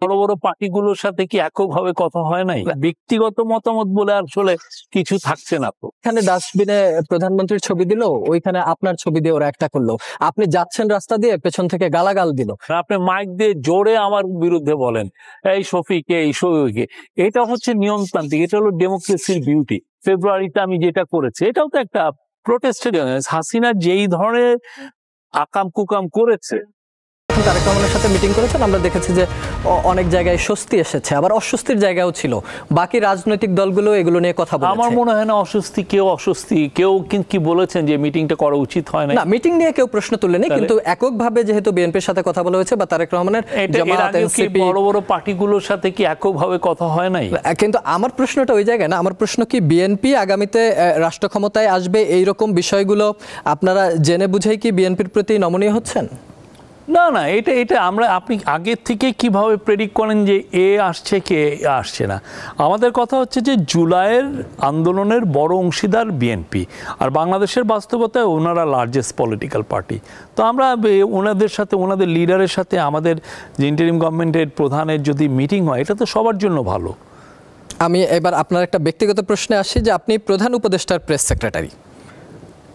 বড় বড় পার্টিগুলোর সাথে কি এককভাবে কথা হয় নাই? ব্যক্তিগত মতামত বলে আসলে কিছু থাকছে না তো। এখানে ডাস্টবিনে প্রধানমন্ত্রীর ছবি দিল, ওইখানে আপনার ছবি দিয়ে ওরা একটা করলো। আপনি যাচ্ছেন রাস্তা দিয়ে, পেছন থেকে গালাগাল দিল। আপনি মাইক দিয়ে জোরে আমার বিরুদ্ধে বলেন, এই শফিকে, এই শফিকে। এটা হচ্ছে নিয়মতান্ত্রিক, এটা হলো ডেমোক্রেসির বিউটি। ফেব্রুয়ারিতে আমি যেটা করেছি এটাও তো একটা প্রোটেস্টেড। হাসিনা যেই ধরনের আকাম কুকাম করেছে, তারেক রহমানের সাথে মিটিং করেছেন, আমরা দেখেছি যে অনেক জায়গায় স্বস্তি এসেছে, আবার অস্বস্তির জায়গাও ছিল। বাকি রাজনৈতিক দলগুলো এগুলো নিয়ে কথা বলেছে। আমার মনে হয় না অস্বস্তি কেউ কি বলেছেন যে মিটিংটা করা উচিত হয় না। মিটিং নিয়ে কেউ প্রশ্ন তুলেনি, কিন্তু এককভাবে যেহেতু বিএনপির সাথে কথা বলা হয়েছে বা তারেক রহমানের জামায়াত, এনসিপি, বড় বড় পার্টিগুলোর সাথে কি এককভাবে কথা হয় নাই? কিন্তু আমার প্রশ্নটা ওই জায়গায় না। আমার প্রশ্ন কি বিএনপি আগামীতে রাষ্ট্র ক্ষমতায় আসবে এইরকম বিষয়গুলো আপনারা জেনে বুঝেই কি বিএনপির প্রতি নমনীয় হচ্ছেন? না, এটা আপনি আগের থেকে কিভাবে প্রেডিক্ট করেন যে এ আসছে কে আসছে না? আমাদের কথা হচ্ছে যে জুলাইয়ের আন্দোলনের বড় অংশীদার বিএনপি, আর বাংলাদেশের বাস্তবতায় ওনারা লার্জেস্ট পলিটিক্যাল পার্টি। তো আমরা ওনাদের সাথে, ওনাদের লিডারের সাথে আমাদের যে ইন্টারিম গভর্নমেন্টের প্রধানের যদি মিটিং হয়, এটা তো সবার জন্য ভালো। আমি এবার আপনার একটা ব্যক্তিগত প্রশ্নে আসি যে আপনি প্রধান উপদেষ্টার প্রেস সেক্রেটারি,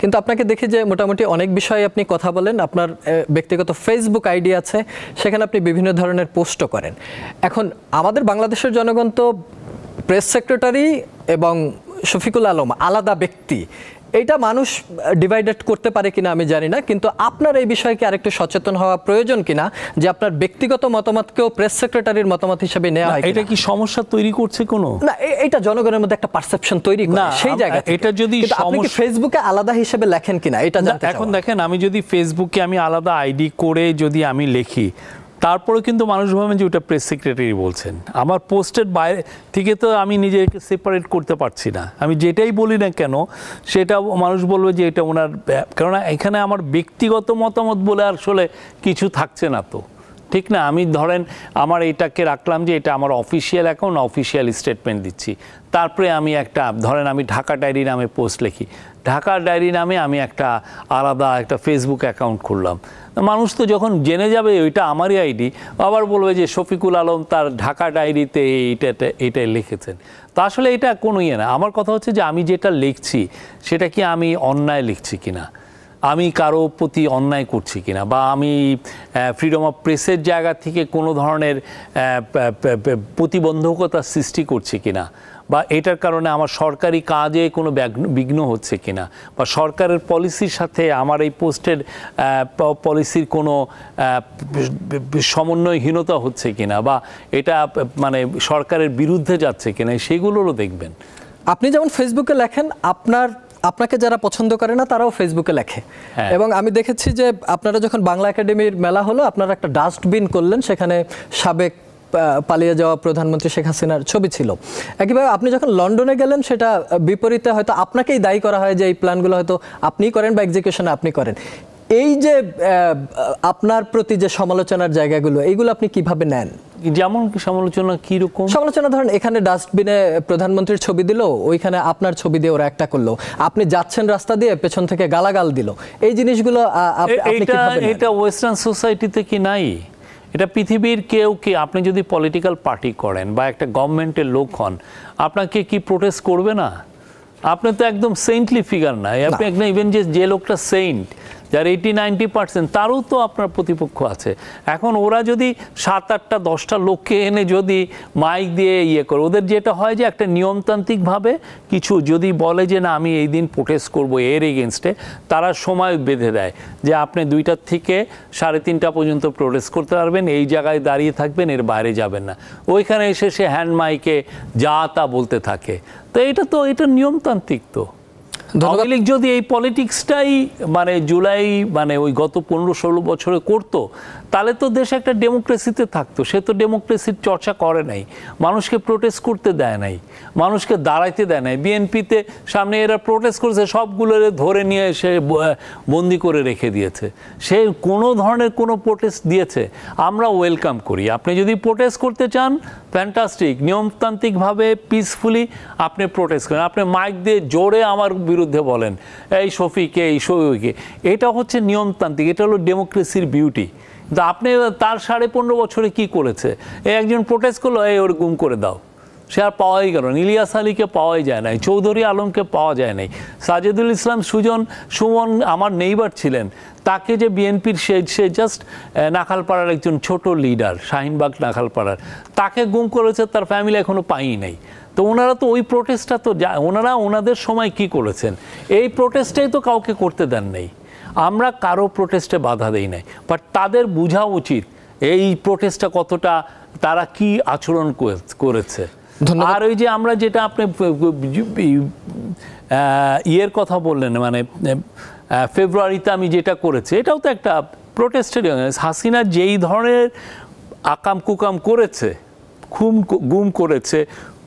কিন্তু আপনাকে দেখি যে মোটামুটি অনেক বিষয়ে আপনি কথা বলেন। আপনার ব্যক্তিগত ফেসবুক আইডি আছে, সেখানে আপনি বিভিন্ন ধরনের পোস্টও করেন। এখন আমাদের বাংলাদেশের জনগণ তো প্রেস সেক্রেটারি এবং শফিকুল আলম আলাদা ব্যক্তি, এইটা মানুষ ডিভাইডেড করতে পারে কিনা আমি জানি না, কিন্তু আপনার এই বিষয়ে কি আরেকটু সচেতন হওয়া প্রয়োজন কিনা যে আপনার ব্যক্তিগত মতামতকেও প্রেস সেক্রেটারির মতামত হিসেবে নেওয়া হয়? এটা কি সমস্যা তৈরি করছে কোনো? না, এটা জনগণের মধ্যে একটা পারসেপশন তৈরি করে সেই জায়গা। এটা যদি আপনি কি ফেসবুকে আলাদা হিসেবে লেখেন কিনা এটা জানতে চাই। এখন দেখেন, আমি যদি ফেসবুকে আমি আলাদা আইডি করে যদি আমি লিখি, তারপরে কিন্তু মানুষ ভাবেন যে ওটা প্রেস সেক্রেটারি বলছেন। আমার পোস্টের বাইরে থেকে তো আমি নিজেকে সেপারেট করতে পারছি না। আমি যেটাই বলি না কেন সেটা মানুষ বলবে যে এটা ওনার, কেননা এখানে আমার ব্যক্তিগত মতামত বলে আসলে কিছু থাকছে না তো, ঠিক না? আমি ধরেন আমার এটাকে রাখলাম যে এটা আমার অফিসিয়াল অ্যাকাউন্ট, অফিসিয়াল স্টেটমেন্ট দিচ্ছি। তারপরে আমি একটা ধরেন আমি ঢাকা ডায়েরি নামে পোস্ট লিখি, ঢাকা ডায়েরি নামে আমি একটা আলাদা একটা ফেসবুক অ্যাকাউন্ট খুললাম। মানুষ তো যখন জেনে যাবে ওইটা আমারই আইডি, আবার বলবে যে শফিকুল আলম তার ঢাকা ডায়েরিতে এইটাই লিখেছেন। তো আসলে এটা কোনো ইয়ে না। আমার কথা হচ্ছে যে আমি যেটা লিখছি সেটা কি আমি অন্যায় লিখছি কিনা, আমি কারো প্রতি অন্যায় করছি কিনা, বা আমি ফ্রিডম অফ প্রেসের জায়গা থেকে কোনো ধরনের প্রতিবন্ধকতা সৃষ্টি করছি কিনা, বা এটার কারণে আমার সরকারি কাজে কোনো বিঘ্ন হচ্ছে কিনা, বা সরকারের পলিসির সাথে আমার এই পোস্টের পলিসির কোনো সমন্বয়হীনতা হচ্ছে কিনা, বা এটা মানে সরকারের বিরুদ্ধে যাচ্ছে কিনা, সেগুলোরও দেখবেন। আপনি যেমন ফেসবুকে লেখেন, আপনাকে যারা পছন্দ করে না তারাও ফেসবুকে লেখে। এবং আমি দেখেছি যে আপনারা যখন বাংলা একাডেমির মেলা হলো, আপনারা একটা ডাস্টবিন করলেন, সেখানে সাবেক পালিয়ে যাওয়া প্রধানমন্ত্রী শেখ হাসিনার ছবি ছিল। একইভাবে আপনি যখন লন্ডনে গেলেন, সেটা বিপরীতে হয়তো আপনাকেই দায়ী করা হয় যে এই প্ল্যানগুলো হয়তো আপনিই করেন বা এক্সিকিউশন আপনি করেন। এই যে আপনার প্রতি যে সমালোচনার জায়গাগুলো, এইগুলো আপনি কিভাবে নেন? যেমন সমালোচনা কিরকম? সমালোচনা ধরেন এখানে ডাস্টবিনে প্রধানমন্ত্রীর ছবি দিল, ওইখানে আপনার ছবি দিয়ে ওরা একটা করলো। আপনি যাচ্ছেন রাস্তা দিয়ে, পেছন থেকে গালাগাল দিল। এই জিনিসগুলো এটা ওয়েস্টার্ন সোসাইটিতে কি নাই? এটা পৃথিবীর কেউ কি, আপনি যদি পলিটিক্যাল পার্টি করেন বা একটা গভর্নমেন্টের লোক হন, আপনাকে কি প্রোটেস্ট করবে না? আপনি তো একদম সেন্টলি ফিগার না। আপনি একদম ইভেন যে লোকটা সেন্ট, যার 80-90% তারও তো আপনার প্রতিপক্ষ আছে। এখন ওরা যদি 7-8টা 10টা লোককে এনে যদি মাইক দিয়ে ইয়ে করে, ওদের যেটা হয় যে একটা নিয়মতান্ত্রিকভাবে কিছু যদি বলে যে না আমি এই দিন প্রোটেস্ট করবো এর এগেনস্টে, তারা সময় বেঁধে দেয় যে আপনি 2টার থেকে 3:30 পর্যন্ত প্রোটেস্ট করতে পারবেন, এই জায়গায় দাঁড়িয়ে থাকবেন, এর বাইরে যাবেন না। ওইখানে এসে সে হ্যান্ড মাইকে যা তা বলতে থাকে। তো এটা নিয়মতান্ত্রিক। তো আওয়ামী লীগ যদি এই পলিটিক্সটাই মানে জুলাই মানে ওই গত 15-16 বছরে করতো, তাহলে তো দেশ একটা ডেমোক্রেসিতে থাকতো। সে তো ডেমোক্রেসির চর্চা করে নাই, মানুষকে প্রোটেস্ট করতে দেয় নাই, মানুষকে দাঁড়াইতে দেয় নাই। বিএনপিতে সামনে এরা প্রোটেস্ট করেছে, সবগুলো ধরে নিয়ে এসে বন্দি করে রেখে দিয়েছে। সে কোনো ধরনের কোনো প্রোটেস্ট দিয়েছে আমরা ওয়েলকাম করি। আপনি যদি প্রোটেস্ট করতে চান, ফ্যান্টাস্টিক, নিয়মতান্ত্রিকভাবে পিসফুলি আপনি প্রোটেস্ট করেন। আপনি মাইক দিয়ে জোরে আমার বিরুদ্ধে বলেন, এই শফিকে, এই শফিকে। এটা হচ্ছে নিয়মতান্ত্রিক, এটা হলো ডেমোক্রেসির বিউটি। কিন্তু আপনি তার 15.5 বছরে কি করেছে? একজন প্রোটেস্ট করলো, ওর গুম করে দাও, সে আর পাওয়াই গেল না। ইলিয়াস আলীকে পাওয়াই যায় নাই, চৌধুরী আলমকে পাওয়া যায় নাই, সাজেদুল ইসলাম সুমন আমার নেইবার ছিলেন, তাকে যে বিএনপির সে জাস্ট নাখালপাড়ার একজন ছোট লিডার, শাহিনবাগ নাখালপাড়ার, তাকে গুম করেছে, তার ফ্যামিলি এখনো পাই নাই। তো ওনারা তো ওই প্রোটেস্টটা তো ওনারা ওনাদের সময় কি করেছেন, এই প্রোটেস্টটাই তো কাউকে করতে দেন নাই। আমরা কারো প্রোটেস্টে বাধা দেই নাই, বাট তাদের বোঝা উচিত এই প্রোটেস্টটা কতটা, তারা কি আচরণ করেছে। আর ওই যে আমরা যেটা আপনি ইয়ের কথা বললেন, মানে ফেব্রুয়ারিতে আমি যেটা করেছি, এটাও তো একটা প্রোটেস্টের। হাসিনা যেই ধরনের আকাম কুকাম করেছে, গুম করেছে,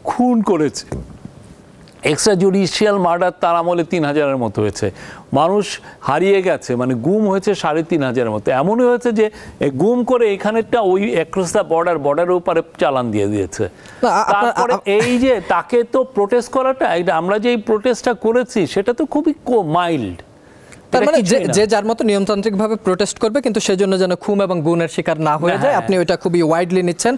খুন করেছে, এক্সট্রা জুডিশিয়াল মার্ডার তার আমলে 3000-এর মতো হয়েছে, মানুষ হারিয়ে গেছে, মানে গুম হয়েছে 3500-এর মতো। এমনই হয়েছে যে গুম করে এখানেরটা ওই অ্যাক্রস দ্য বর্ডারের উপরে চালান দিয়ে দিয়েছে। তারপরে এই যে তাকে তো প্রোটেস্ট করাটা, আমরা যে এই প্রোটেস্টটা করেছি সেটা তো খুবই মাইল্ড। তার মানে যে যার মতো নিয়মতান্ত্রিক ভাবে প্রোটেস্ট করবে, কিন্তু সেজন্য যেন খুন এবং গুণের শিকার না হয়ে যায়, আপনি ওইটা খুবই ওয়াইডলি নিচ্ছেন।